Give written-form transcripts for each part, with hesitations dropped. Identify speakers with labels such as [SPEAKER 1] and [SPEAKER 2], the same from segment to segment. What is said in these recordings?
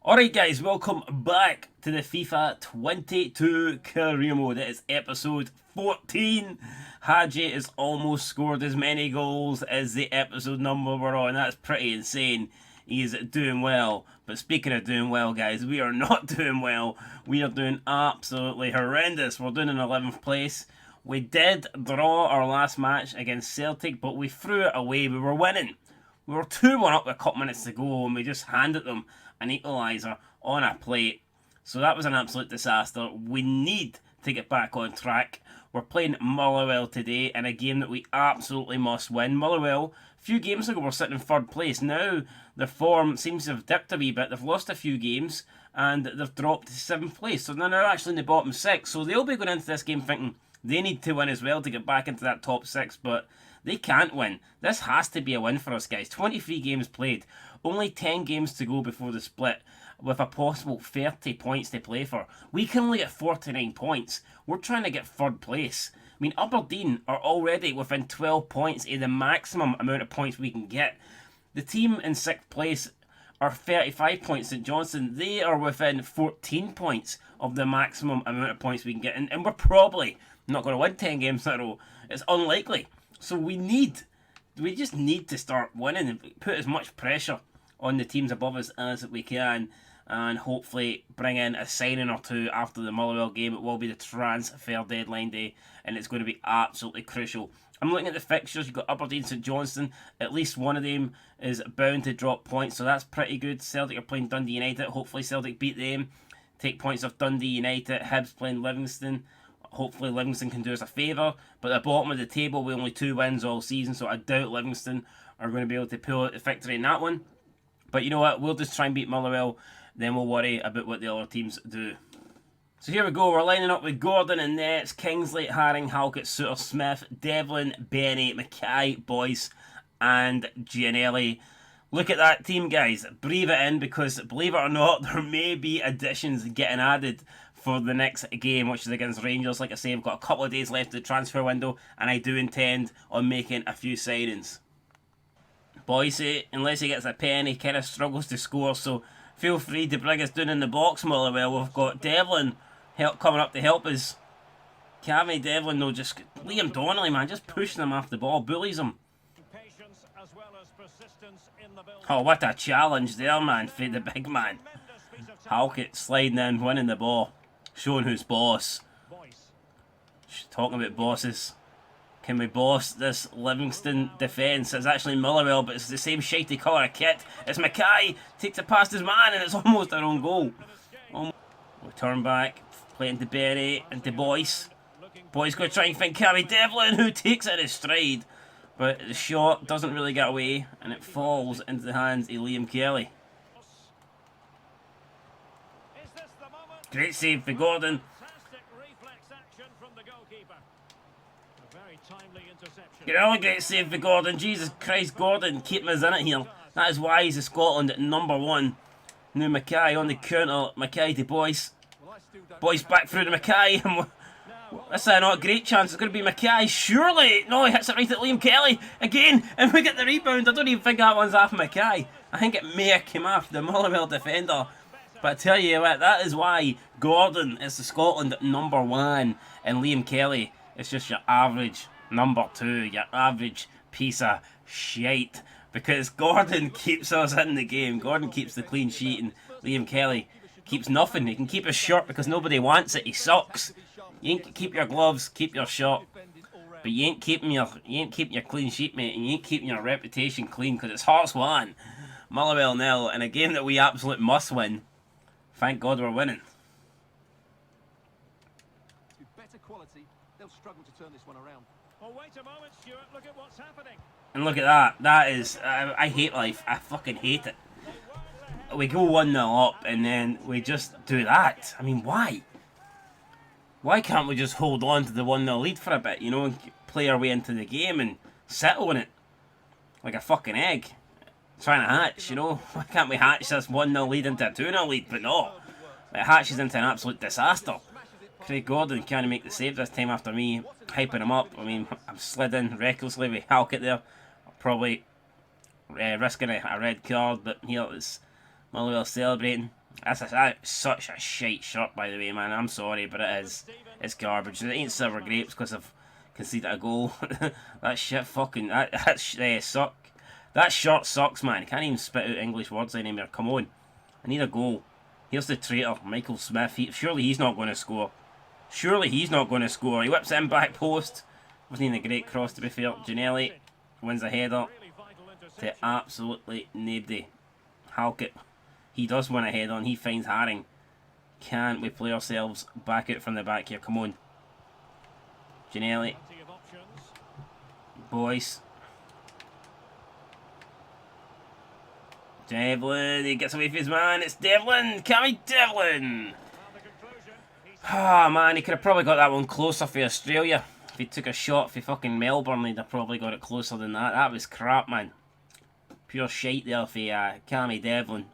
[SPEAKER 1] Alright guys, welcome back to the FIFA 22 career mode. It is episode 14. Hadji has almost scored as many goals as the episode number we're on. That's pretty insane. He is doing well. But speaking of doing well, guys, we are not doing well. We are doing absolutely horrendous. We're doing in 11th place. We did draw our last match against Celtic, but we threw it away. We were winning. We were 2-1 up with a couple minutes to go, and we just handed them an equaliser on a plate. So that was an absolute disaster. We need to get back on track. We're playing Motherwell today in a game that we absolutely must win. Motherwell, a few games ago, were sitting in 3rd place. Now, their form seems to have dipped a wee bit. They've lost a few games, and they've dropped to 7th place. So they're now actually in the bottom 6. So they'll be going into this game thinking they need to win as well to get back into that top 6, but they can't win. This has to be a win for us, guys. 23 games played. Only 10 games to go before the split, with a possible 30 points to play for. We can only get 49 points. We're trying to get 3rd place. I mean, Aberdeen are already within 12 points of the maximum amount of points we can get. The team in 6th place are 35 points. St Johnstone, they are within 14 points of the maximum amount of points we can get. And we're probably not going to win 10 games in a row. It's unlikely. So we just need to start winning and put as much pressure on the teams above us as we can, and hopefully bring in a signing or two after the Motherwell game. It will be the transfer deadline day, and it's going to be absolutely crucial. I'm looking at the fixtures. You've got Aberdeen, St Johnstone. At least one of them is bound to drop points, so that's pretty good. Celtic are playing Dundee United. Hopefully Celtic beat them, take points off Dundee United. Hibs playing Livingston. Hopefully Livingston can do us a favour. But at the bottom of the table, we only 2 wins all season, so I doubt Livingston are going to be able to pull out the victory in that one. But you know what, we'll just try and beat Motherwell, then we'll worry about what the other teams do. So here we go, we're lining up with Gordon and nets, Kingsley, Haring, Halkett, Suter, Smith, Devlin, Benny, Mackay, Boyce, and Gianelli. Look at that team, guys. Breathe it in, because believe it or not, there may be additions getting added for the next game, which is against Rangers. Like I say, we've got a couple of days left of the transfer window, and I do intend on making a few signings. Boyce, unless he gets a pen, he kind of struggles to score, so feel free to bring us down in the box, Motherwell. We've got Devlin coming up to help us. Cammy Devlin, though, just Liam Donnelly, man, just pushing him off the ball, bullies him. Oh, what a challenge there, man, for the big man. Halkett sliding in, winning the ball, showing who's boss. Talking about bosses. Can we boss this Livingston defence? It's actually Motherwell, but it's the same shitey colour of kit. It's Mackay, takes it past his man, and it's almost our own goal. We turn back, playing to Berry and to Boyce. Boyce going to try and find Cammy Devlin, who takes it in his stride. But the shot doesn't really get away, and it falls into the hands of Liam Kelly. Great save for Gordon. Another great save for Gordon. Jesus Christ, Gordon keeping us in it here. That is why he's in Scotland at #1. Now Mackay on the counter. Mackay to Boyce. Boyce back through to Mackay. This is not a great chance. It's going to be Mackay. Surely. No, he hits it right at Liam Kelly. Again. And we get the rebound. I don't even think that one's off Mackay. I think it may have come off the Motherwell defender. But I tell you what, that is why Gordon is the Scotland #1. And Liam Kelly is just your average #2, your average piece of shite. Because Gordon keeps us in the game. Gordon keeps the clean sheet, and Liam Kelly keeps nothing. He can keep his shirt because nobody wants it. He sucks. You ain't keep your gloves, keep your shirt, but you ain't keeping your clean sheet, mate, and you ain't keeping your reputation clean, because it's Hearts 1, Motherwell 0, in a game that we absolutely must win. Thank God we're winning. They'll struggle to turn this one around. Well, wait a moment, Stuart. Look at what's happening. And look at that. That is... I hate life. I fucking hate it. We go 1-0 up, and then we just do that. I mean, why? Why can't we just hold on to the 1-0 lead for a bit, you know, and play our way into the game and settle in it? Like a fucking egg. Trying to hatch, you know? Why can't we hatch this 1-0 lead into a 2-0 lead? But no. It hatches into an absolute disaster. Craig Gordon can't make the save this time after me hyping him up. I mean, I'm slid in recklessly with Halkett there. Probably risking a red card, but here it's Motherwell celebrating. That's such a shite shot, by the way, man. I'm sorry, but it is. It's garbage. It ain't sour grapes because I've conceded a goal. That shit fucking... That suck. That shot sucks, man. I can't even spit out English words anymore. Come on. I need a goal. Here's the traitor, Michael Smith. Surely he's not going to score. Surely he's not going to score. He whips it in back post. Wasn't even a great cross, to be fair. Gianelli wins a header to absolutely nobody. Halkett. He does win a header and he finds Haring. Can't we play ourselves back out from the back here? Come on. Gianelli. Boyce. Devlin. He gets away from his man. It's Devlin. Cammy Devlin. Ah, man. He could have probably got that one closer for Australia. If he took a shot for fucking Melbourne, he'd have probably got it closer than that. That was crap, man. Pure shite there for Cammy Devlin.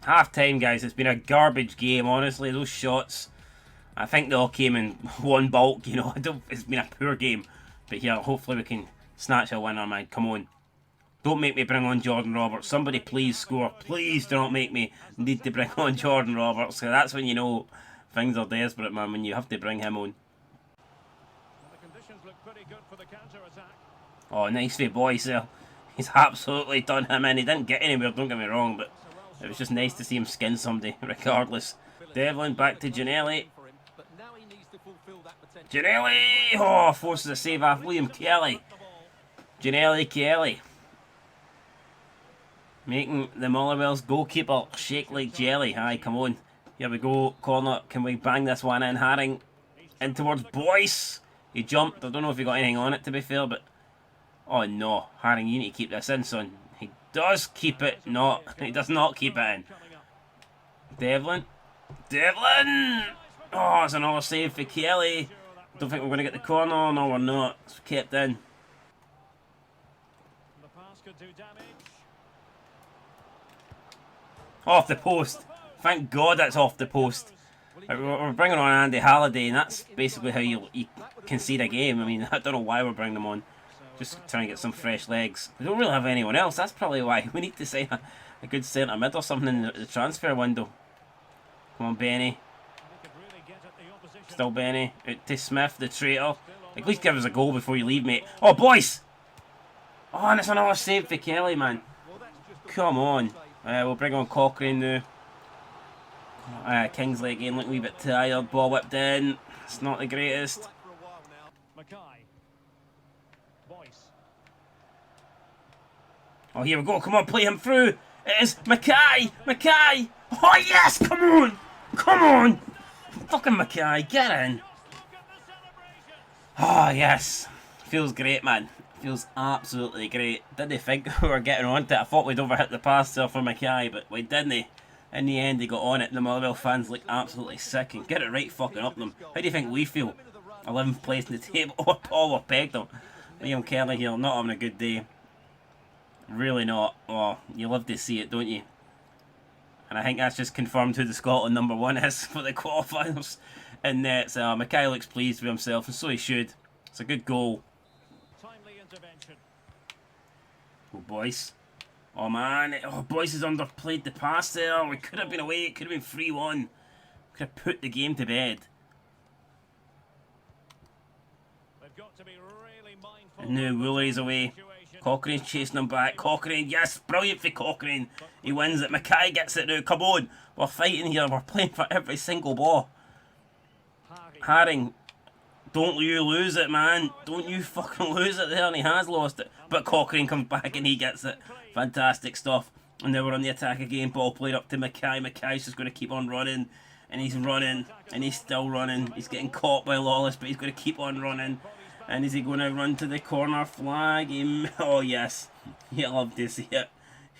[SPEAKER 1] Half time, guys. It's been a garbage game, honestly. Those shots, I think they all came in one bulk, you know. It's been a poor game. But here, hopefully we can snatch a winner, man. Come on. Don't make me bring on Jordan Roberts. Somebody please score. Please do not make me need to bring on Jordan Roberts. Cause that's when you know things are desperate, man, when you have to bring him on. Oh, nice for Boyce there. He's absolutely done him in. He didn't get anywhere, don't get me wrong, but it was just nice to see him skin somebody, regardless. Devlin back to Gianelli. Gianelli! Oh, forces a save off William Kelly. Gianelli, Kelly. Making the Motherwell's goalkeeper shake like jelly. Aye, come on. Here we go. Corner. Can we bang this one in? Haring in towards Boyce. He jumped. I don't know if he got anything on it, to be fair, but... Oh, no. Haring, you need to keep this in, son. He does keep it. No, he does not keep it in. Devlin. Devlin! Oh, it's another save for Kelly. Don't think we're going to get the corner. No, we're not. It's kept in. Off the post. Thank God that's off the post. We're bringing on Andy Halliday, and that's basically how you concede a game. I mean, I don't know why we're bringing them on. Just trying to get some fresh legs. We don't really have anyone else. That's probably why. We need to sign a good centre mid or something in the transfer window. Come on, Benny. Still Benny. Out to Smith, the traitor. At least give us a goal before you leave, mate. Oh, boys! Oh, and it's another save for Kelly, man. Come on. We'll bring on Cochrane now. Kingsley again looking a wee bit tired. Ball whipped in. It's not the greatest. Oh, here we go. Come on, play him through. It is Mackay. Mackay. Oh, yes. Come on. Come on. Fucking Mackay. Get in. Oh, yes. Feels great, man. Feels absolutely great. Didn't think we were getting onto it. I thought we'd overhit the pass there for Mackay, but we didn't. In the end, he got on it. The Motherwell fans look absolutely sick and get it right fucking up them. How do you think we feel? 11th place in the table. Oh, Paul, we're pegged them. Liam Kelly here, not having a good day. Really not. Oh, you love to see it, don't you? And I think that's just confirmed who the Scotland #1 is for the qualifiers. And so Mackay looks pleased with himself, and so he should. It's a good goal. Oh, Boyce. Oh, man. Oh, Boyce has underplayed the pass there. We could have been away. It could have been 3-1. Could have put the game to bed. And now Woolery's away. Cochrane's chasing him back. Cochrane, yes, brilliant for Cochrane. He wins it. Mackay gets it now. Come on. We're fighting here. We're playing for every single ball. Haring, don't you lose it, man. Don't you fucking lose it there. And he has lost it. But Cochrane comes back and he gets it. Fantastic stuff. And now we're on the attack again. Ball played up to Mackay. Mackay's just going to keep on running. And he's running. And he's still running. He's getting caught by Lawless, but he's going to keep on running. And is he going to run to the corner flag? Oh, yes. You love to see it.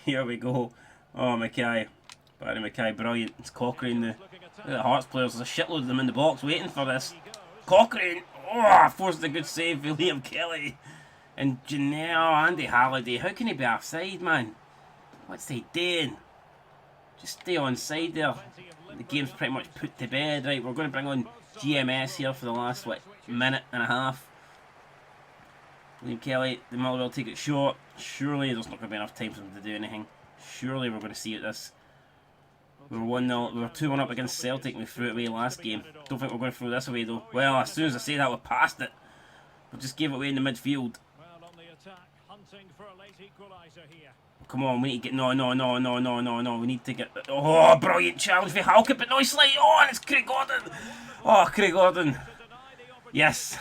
[SPEAKER 1] Here we go. Oh, Mackay. Barry Mackay, brilliant. It's Cochrane now. Look at the Hearts players. There's a shitload of them in the box waiting for this. Cochrane. Oh, forced a good save for Liam Kelly. And Janelle, Andy Halliday. How can he be offside, man? What's he doing? Just stay on side there. The game's pretty much put to bed. Right, we're going to bring on GMS here for the last, what, minute and a half. Liam Kelly, the Motherwell take it short. Surely there's not going to be enough time for them to do anything. Surely we're going to see it this. We were 1-0. We were 2-1 up against Celtic and we threw it away last game. Don't think we're going to throw this away though. Well, as soon as I say that, we're past it. We just gave it away in the midfield. Come on, we need to get... No. We need to get... Oh, brilliant challenge for Halkett, but no, he's slightly on. It's Craig Gordon. Oh, Craig Gordon. Yes.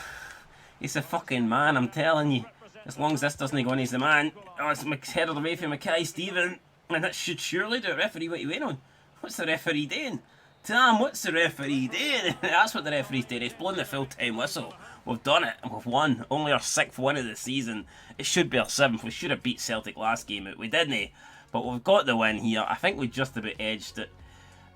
[SPEAKER 1] He's a fucking man, I'm telling you. As long as this doesn't go on, he's the man. Oh, it's headed away from Mackay Stephen. And that should surely do it. Referee, what are you waiting on? What's the referee doing? Damn, what's the referee doing? That's what the referee's doing. He's blowing the full-time whistle. We've done it, and we've won. Only our 6th win of the season. It should be our 7th. We should have beat Celtic last game out. We didn't, but we've got the win here. I think we just about edged it.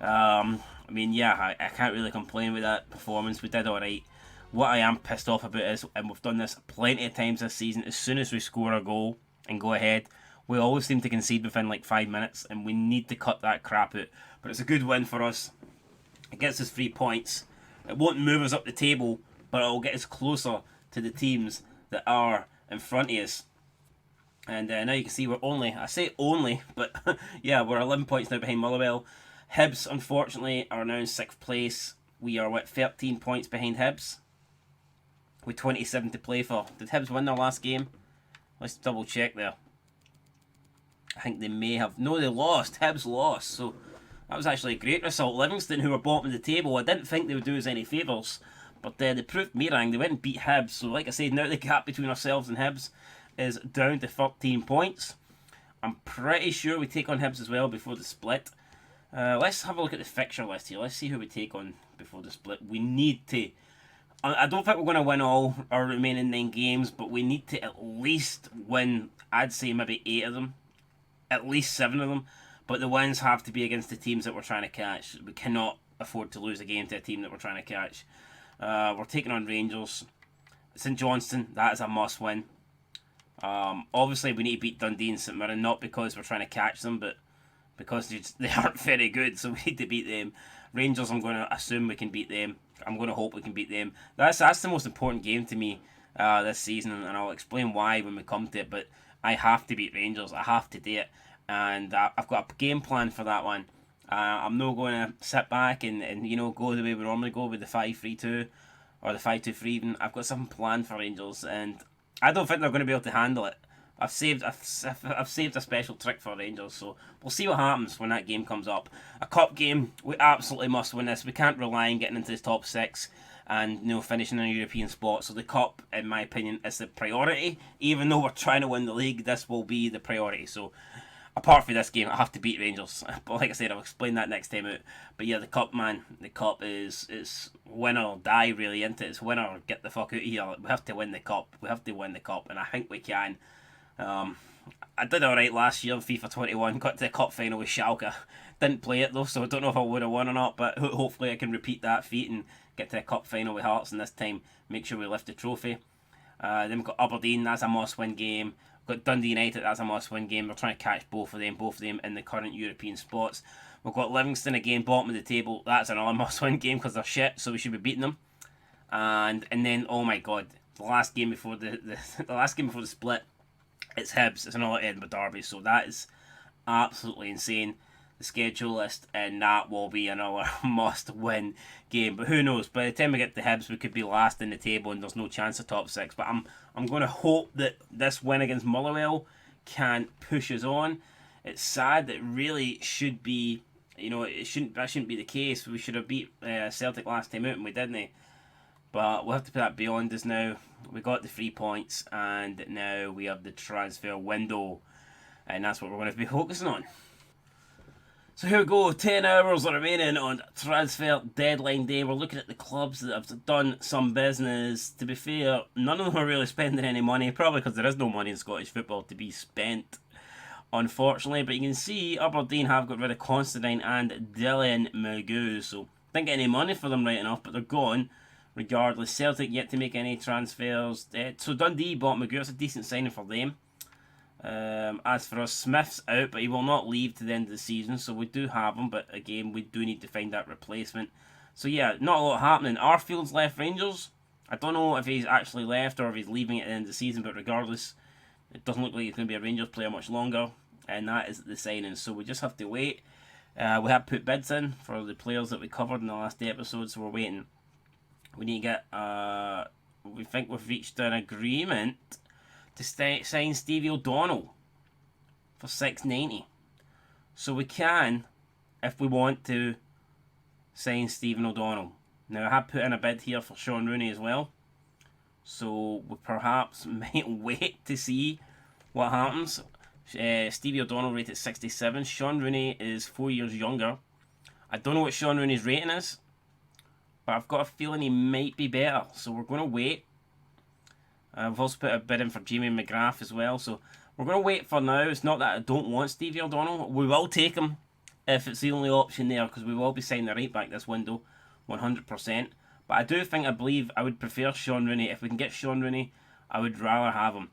[SPEAKER 1] I mean, yeah, I can't really complain with that performance. We did alright. What I am pissed off about is, and we've done this plenty of times this season, as soon as we score a goal and go ahead, we always seem to concede within like 5 minutes, and we need to cut that crap out. But it's a good win for us. It gets us 3 points. It won't move us up the table, but it'll get us closer to the teams that are in front of us. And now you can see we're only, I say only, but yeah, we're 11 points now behind Motherwell. Hibs, unfortunately, are now in 6th place. We are, 13 points behind Hibs, with 27 to play for. Did Hibs win their last game? Let's double check there. I think they may have. No, they lost. Hibs lost. So that was actually a great result. Livingston, who were bottom of the table, I didn't think they would do us any favours. But they proved me wrong. They went and beat Hibs. So like I said, now the gap between ourselves and Hibs is down to 13 points. I'm pretty sure we take on Hibs as well before the split. Let's have a look at the fixture list here. Let's see who we take on before the split. We need to... I don't think we're going to win all our remaining 9 games, but we need to at least win, I'd say maybe 8 of them. At least 7 of them. But the wins have to be against the teams that we're trying to catch. We cannot afford to lose a game to a team that we're trying to catch. We're taking on Rangers. St Johnstone, that is a must win. Obviously, we need to beat Dundee and St Mirren, not because we're trying to catch them, but because they aren't very good, so we need to beat them. Rangers, I'm going to assume we can beat them. I'm going to hope we can beat them. That's the most important game to me this season, and I'll explain why when we come to it, but I have to beat Rangers. I have to do it, and I've got a game plan for that one. I'm not going to sit back and go the way we normally go with the 5-3-2 or the 5-2-3 even. I've got something planned for Rangers, and I don't think they're going to be able to handle it. I've saved a special trick for Rangers, so we'll see what happens when that game comes up. A cup game, we absolutely must win this. We can't rely on getting into the top 6 and finishing in a European spot. So the cup, in my opinion, is the priority. Even though we're trying to win the league, this will be the priority. So apart from this game, I have to beat Rangers. But like I said, I'll explain that next time out. But yeah, the cup, man, the cup is win or die, really, isn't it? It's win or get the fuck out of here. We have to win the cup. We have to win the cup, and I think we can. I did alright last year in FIFA 21, got to the cup final with Schalke. Didn't play it though, so I don't know if I would have won or not, but hopefully I can repeat that feat and get to the cup final with Hearts, and this time make sure we lift the trophy. Then we've got Aberdeen, that's a must-win game. We've got Dundee United, that's a must-win game. We're trying to catch both of them in the current European spots. We've got Livingston again, bottom of the table. That's another must-win game because they're shit, so we should be beating them. And then, oh my god, the last game before the last game before the split, it's Hibs. It's another Edinburgh derby, so that is absolutely insane. The schedule list, and that will be another must-win game. But who knows? By the time we get to Hibs, we could be last in the table, and there's no chance of top 6. But I'm going to hope that this win against Motherwell can push us on. It's sad that it really should be, that shouldn't be the case. We should have beat Celtic last time out, and we didn't. But we'll have to put that beyond us now. We got the 3 points, and now we have the transfer window, and that's what we're going to be focusing on. So here we go, 10 hours remaining on transfer deadline day. We're looking at the clubs that have done some business. To be fair, none of them are really spending any money, probably because there is no money in Scottish football to be spent, unfortunately. But you can see Aberdeen have got rid of Constantine and Dylan Magoo, so didn't get any money for them right enough, but they're gone. Regardless, Celtic yet to make any transfers. So Dundee bought Magoo, it's a decent signing for them. As for us, Smith's out, but he will not leave to the end of the season, so we do have him, but again, we do need to find that replacement. So yeah, not a lot happening. Arfield's left Rangers. I don't know if he's actually left or if he's leaving at the end of the season, but regardless, it doesn't look like he's going to be a Rangers player much longer, and that is the signing, so we just have to wait. We have put bids in for the players that we covered in the last episode, so we're waiting. We need to get. We think we've reached an agreement to sign Stevie O'Donnell for $690. So we can, if we want to, sign Stephen O'Donnell. Now I have put in a bid here for Sean Rooney as well. So we perhaps might wait to see what happens. Stevie O'Donnell rated 67. Sean Rooney is 4 years younger. I don't know what Sean Rooney's rating is, but I've got a feeling he might be better. So we're going to wait. We've also put a bid in for Jamie McGrath as well. So we're going to wait for now. It's not that I don't want Stevie O'Donnell. We will take him if it's the only option there, because we will be signing the right back this window, 100%. But I believe I would prefer Sean Rooney. If we can get Sean Rooney, I would rather have him.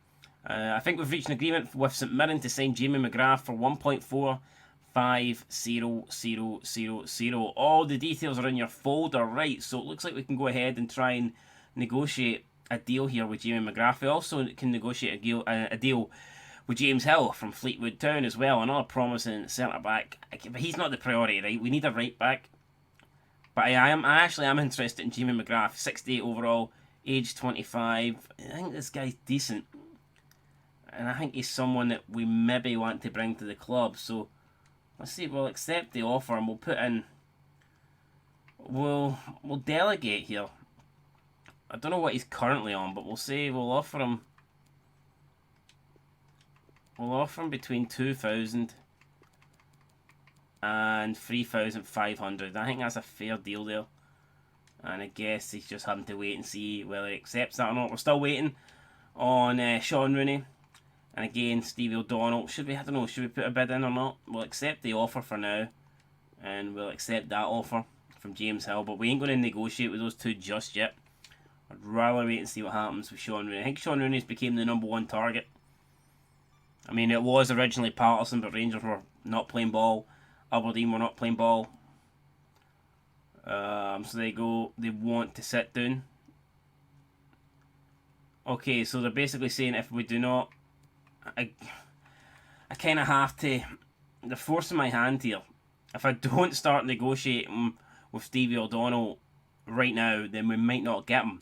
[SPEAKER 1] I think we've reached an agreement with St Mirren to sign Jamie McGrath for 1.45000. All the details are in your folder, right? So it looks like we can go ahead and try and negotiate a deal here with Jamie McGrath. We also can negotiate a deal with James Hill from Fleetwood Town as well. Another promising centre back. But he's not the priority, right? We need a right back. But I actually am interested in Jamie McGrath. 68 overall, age 25. I think this guy's decent. And I think he's someone that we maybe want to bring to the club. So let's see, we'll accept the offer and we'll put in. We'll delegate here. I don't know what he's currently on, but we'll say we'll offer him. We'll offer him between 2,000 and 3,500. I think that's a fair deal there. And I guess he's just having to wait and see whether he accepts that or not. We're still waiting on Sean Rooney. And again, Stevie O'Donnell. Should we put a bid in or not? We'll accept the offer for now. And we'll accept that offer from James Hill. But we ain't going to negotiate with those two just yet. I'd rather wait and see what happens with Sean Rooney. I think Sean Rooney's became the #1 target. I mean, it was originally Patterson, but Rangers were not playing ball. Aberdeen were not playing ball. So they go. They want to sit down. Okay, so they're basically saying if we do not... I kind of have to... They're forcing my hand here. If I don't start negotiating with Stevie O'Donnell right now, then we might not get him.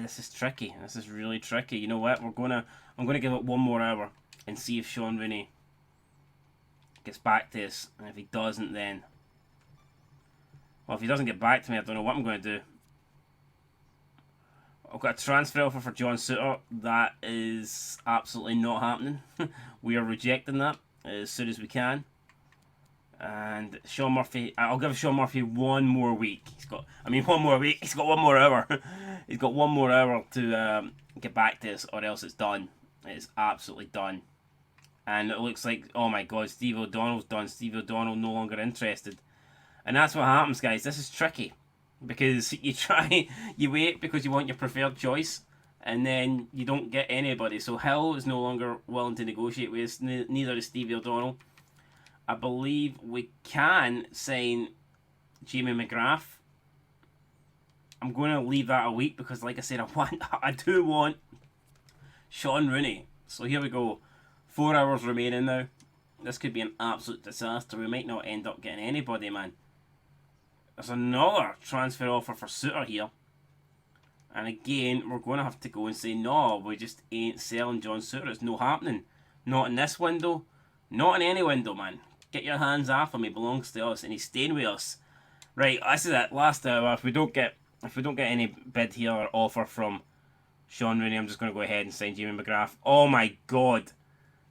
[SPEAKER 1] This is tricky. This is really tricky. You know what? I'm gonna give it one more hour and see if Sean Rooney gets back to us. And if he doesn't, then... Well, if he doesn't get back to me, I don't know what I'm going to do. I've got a transfer offer for John Souttar. That is absolutely not happening. We are rejecting that as soon as we can. And Sean Murphy, I'll give Sean Murphy one more week. One more week. He's got 1 more hour. He's got 1 more hour to get back to us, or else it's done. It's absolutely done. And it looks like, oh my God, Steve O'Donnell's done. Steve O'Donnell no longer interested. And that's what happens, guys. This is tricky. Because you wait because you want your preferred choice, and then you don't get anybody. So Hill is no longer willing to negotiate with us, neither is Stevie O'Donnell. I believe we can sign Jamie McGrath. I'm going to leave that a week because, like I said, I do want Sean Rooney. So here we go. 4 hours remaining now. This could be an absolute disaster. We might not end up getting anybody, man. There's another transfer offer for Souttar here. And again, we're going to have to go and say, no, we just ain't selling John Souttar. It's no happening. Not in this window. Not in any window, man. Get your hands off him. He belongs to us and he's staying with us. Right, this is it. Last hour. If we don't get any bid here or offer from Sean Rooney, I'm just going to go ahead and sign Jamie McGrath. Oh my God.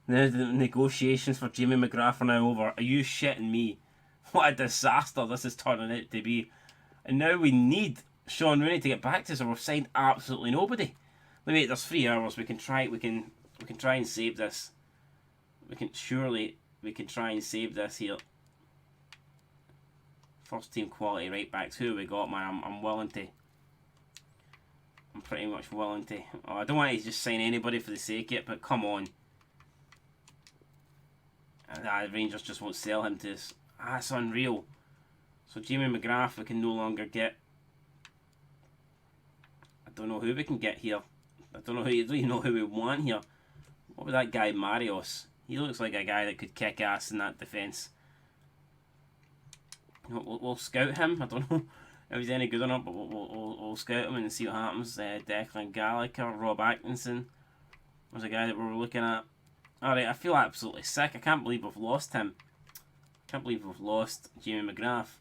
[SPEAKER 1] The negotiations for Jamie McGrath are now over. Are you shitting me? What a disaster this is turning out to be. And now we need Sean Rooney to get back to us, or we've signed absolutely nobody. Wait, there's 3 hours. We can try and save this. We can try and save this here. First team quality right backs. Who we got, man? I'm willing to. I'm pretty much willing to. Oh, I don't want to just sign anybody for the sake of it, but come on. The Rangers just won't sell him to us. That's unreal. So Jamie McGrath we can no longer get. I don't know who we can get here. I don't even know who we want here. What was that guy Marios? He looks like a guy that could kick ass in that defence. We'll scout him. I don't know if he's any good or not, but we'll scout him and see what happens. Declan Gallagher, Rob Atkinson was a guy that we were looking at. Alright, I feel absolutely sick. I can't believe we've lost him. I can't believe we've lost Jamie McGrath.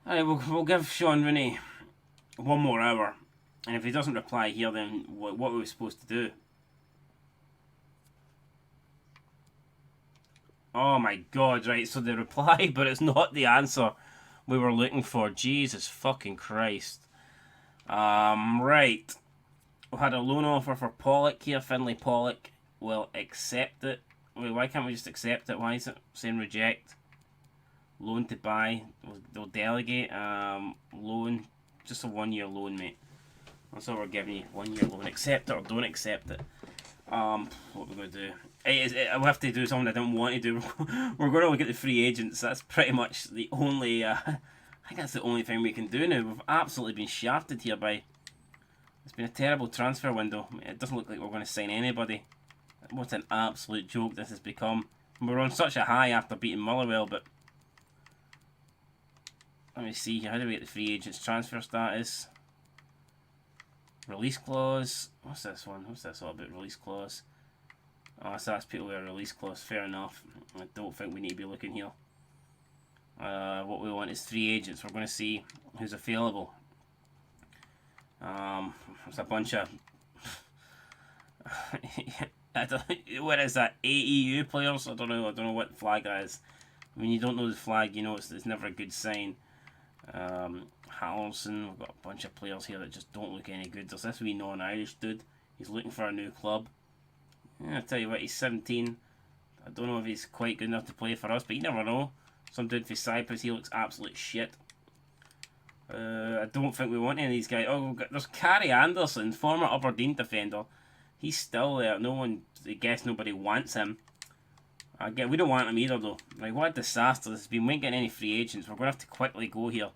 [SPEAKER 1] Alright, we'll give Sean Rooney one more hour. And if he doesn't reply here, then what were we supposed to do? Oh my god, right, so they replied, but it's not the answer we were looking for. Jesus fucking Christ. Right. We had a loan offer for Pollock here. Finlay Pollock will accept it. Wait, why can't we just accept it? Why is it saying reject? Loan to buy. They'll delegate. Loan. Just a 1 year loan, mate. That's all we're giving you. 1 year loan. Accept it or don't accept it. What we're going to do. We'll have to do something I didn't want to do. We're going to look at the free agents. That's pretty much the only... I think that's the only thing we can do now. We've absolutely been shafted here by... It's been a terrible transfer window. It doesn't look like we're going to sign anybody. What an absolute joke this has become. We're on such a high after beating Motherwell, but... Let me see here. How do we get the free agents transfer status? Release clause. What's this one? What's this all about? Release clause. Oh, so that's people with a release clause. Fair enough. I don't think we need to be looking here. What we want is free agents. We're going to see who's available. There's a bunch of... what is that? AEU players? I don't know what flag that is. When you don't know the flag, you know it's never a good sign. Hallerson, we've got a bunch of players here that just don't look any good. There's this wee non-Irish dude. He's looking for a new club. Yeah, I'll tell you what, he's 17. I don't know if he's quite good enough to play for us, but you never know. Some dude for Cyprus, he looks absolute shit. I don't think we want any of these guys. Oh, there's Carrie Anderson, former Aberdeen defender. He's still there. No one, I guess nobody wants him. We don't want him either though. Like, what a disaster this has been. We ain't getting any free agents. We're going to have to quickly go here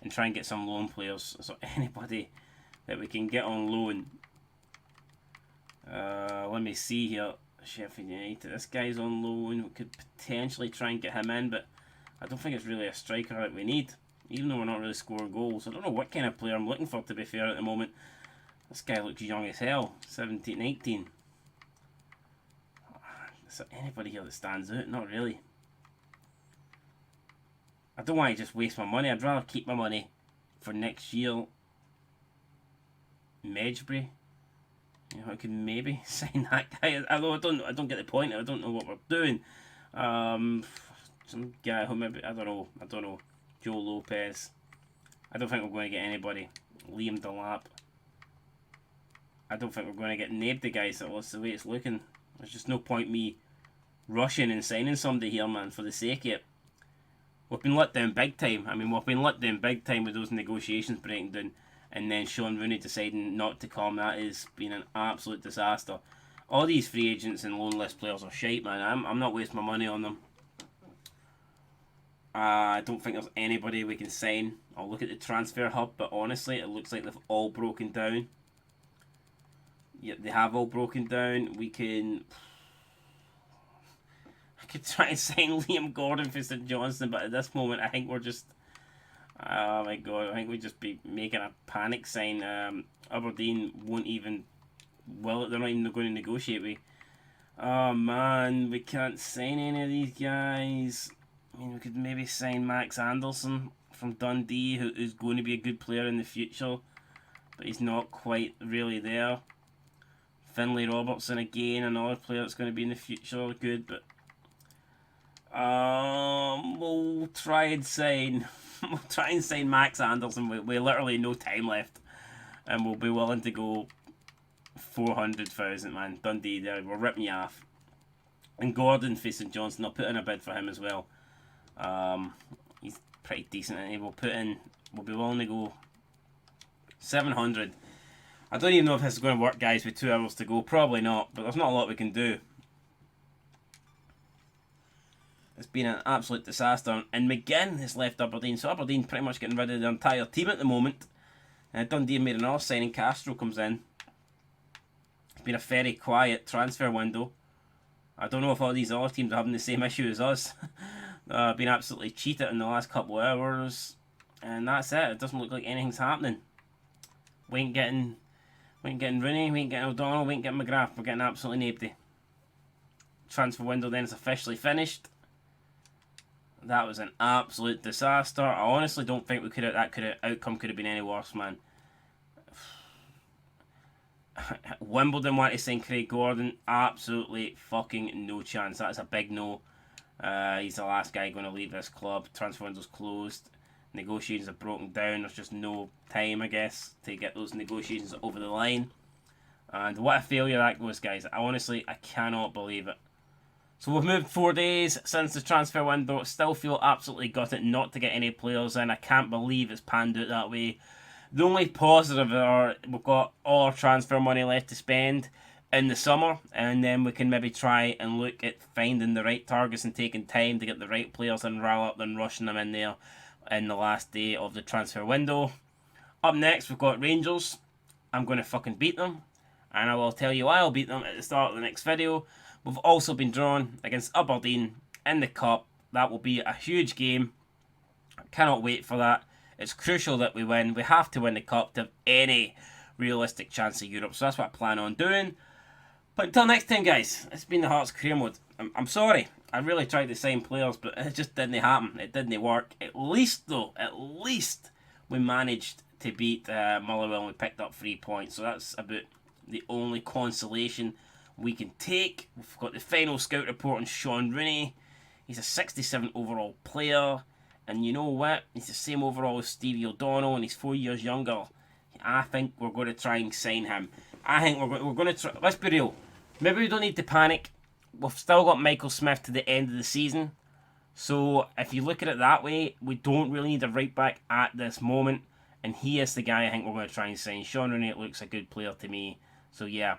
[SPEAKER 1] and try and get some loan players. So anybody that we can get on loan. Let me see here. Sheffield United. This guy's on loan. We could potentially try and get him in, but I don't think it's really a striker that we need. Even though we're not really scoring goals. I don't know what kind of player I'm looking for, to be fair, at the moment. This guy looks young as hell. 17, 18. Is there anybody here that stands out? Not really. I don't want to just waste my money. I'd rather keep my money for next year. Medjbury. You know, I could maybe sign that guy. Although I don't get the point. I don't know what we're doing. Some guy who maybe I don't know. Joe Lopez. I don't think we're going to get anybody. Liam Delap. I don't think we're going to get named the guys. That's the way it's looking. There's just no point me rushing and signing somebody here, man, for the sake of it. We've been let down big time. I mean, we've been let down big time with those negotiations breaking down, and then Sean Rooney deciding not to come. That has been an absolute disaster. All these free agents and loan list players are shite, man. I'm not wasting my money on them. I don't think there's anybody we can sign. I'll look at the transfer hub, but honestly, it looks like they've all broken down. Yep, they have all broken down. We can... I could try and sign Liam Gordon for St Johnstone, but at this moment, I think we're just... Oh my god, I think we'd just be making a panic sign. Aberdeen won't even... Well, they're not even going to negotiate with. Oh man, we can't sign any of these guys. I mean, we could maybe sign Max Anderson from Dundee, who's going to be a good player in the future, but he's not quite really there. Finlay Robertson again, another player that's going to be in the future, good, but we'll try and sign Max Anderson. We literally no time left, and we'll be willing to go 400,000, man. Dundee, there, we're ripping you off. And Gordon for St Johnstone, I'll put in a bid for him as well. He's pretty decent, and we'll be willing to go 700. I don't even know if this is going to work, guys, with 2 hours to go. Probably not, but there's not a lot we can do. It's been an absolute disaster. And McGinn has left Aberdeen, so Aberdeen pretty much getting rid of their entire team at the moment. Dundee made another signing. Castro comes in. It's been a very quiet transfer window. I don't know if all these other teams are having the same issue as us. Been absolutely cheated in the last couple of hours, and that's it. It doesn't look like anything's happening. We ain't getting Rooney, we ain't getting O'Donnell, we ain't getting McGrath. We're getting absolutely nobody. Transfer window then is officially finished. That was an absolute disaster. I honestly don't think outcome could have been any worse, man. Wimbledon want to sign Craig Gordon. Absolutely fucking no chance. That's a big no. He's the last guy going to leave this club. Transfer window's closed. Negotiations have broken down. There's just no time, I guess, to get those negotiations over the line. And what a failure that was, guys. I cannot believe it. So we've moved 4 days since the transfer window. Still feel absolutely gutted not to get any players in. I can't believe it's panned out that way. The only positive are we've got all our transfer money left to spend in the summer, and then we can maybe try and look at finding the right targets and taking time to get the right players in rather than rushing them in there in the last day of the transfer window. Up next, we've got Rangers. I'm going to fucking beat them, and I will tell you why I'll beat them at the start of the next video. We've also been drawn against Aberdeen in the Cup. That will be a huge game. Cannot wait for that. It's crucial that we win. We have to win the Cup to have any realistic chance of Europe. So that's what I plan on doing. But until next time, guys, it's been the Hearts career mode. I'm sorry. I really tried to sign players, but it just didn't happen. It didn't work. At least we managed to beat Motherwell and we picked up 3 points. So that's about the only consolation we can take. We've got the final scout report on Sean Rooney. He's a 67 overall player. And you know what? He's the same overall as Stevie O'Donnell, and he's 4 years younger. I think we're going to try and sign him. I think we're going to try. Let's be real. Maybe we don't need to panic. We've still got Michael Smith to the end of the season. So if you look at it that way, we don't really need a right back at this moment. And he is the guy I think we're going to try and sign. Sean Rooney looks a good player to me. So yeah,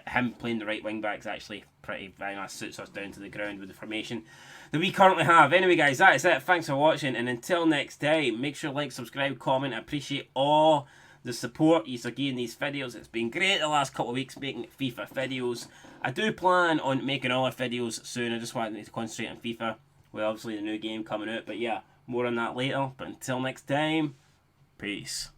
[SPEAKER 1] him playing the right wing back is actually pretty very nice. Suits us down to the ground with the formation that we currently have. Anyway, guys, that is it. Thanks for watching, and until next time, make sure to like, subscribe, comment. I appreciate all the support you're giving these videos. It's been great the last couple of weeks making FIFA videos. I do plan on making other videos soon. I just wanted to concentrate on FIFA with obviously the new game coming out. But yeah, more on that later. But until next time, peace.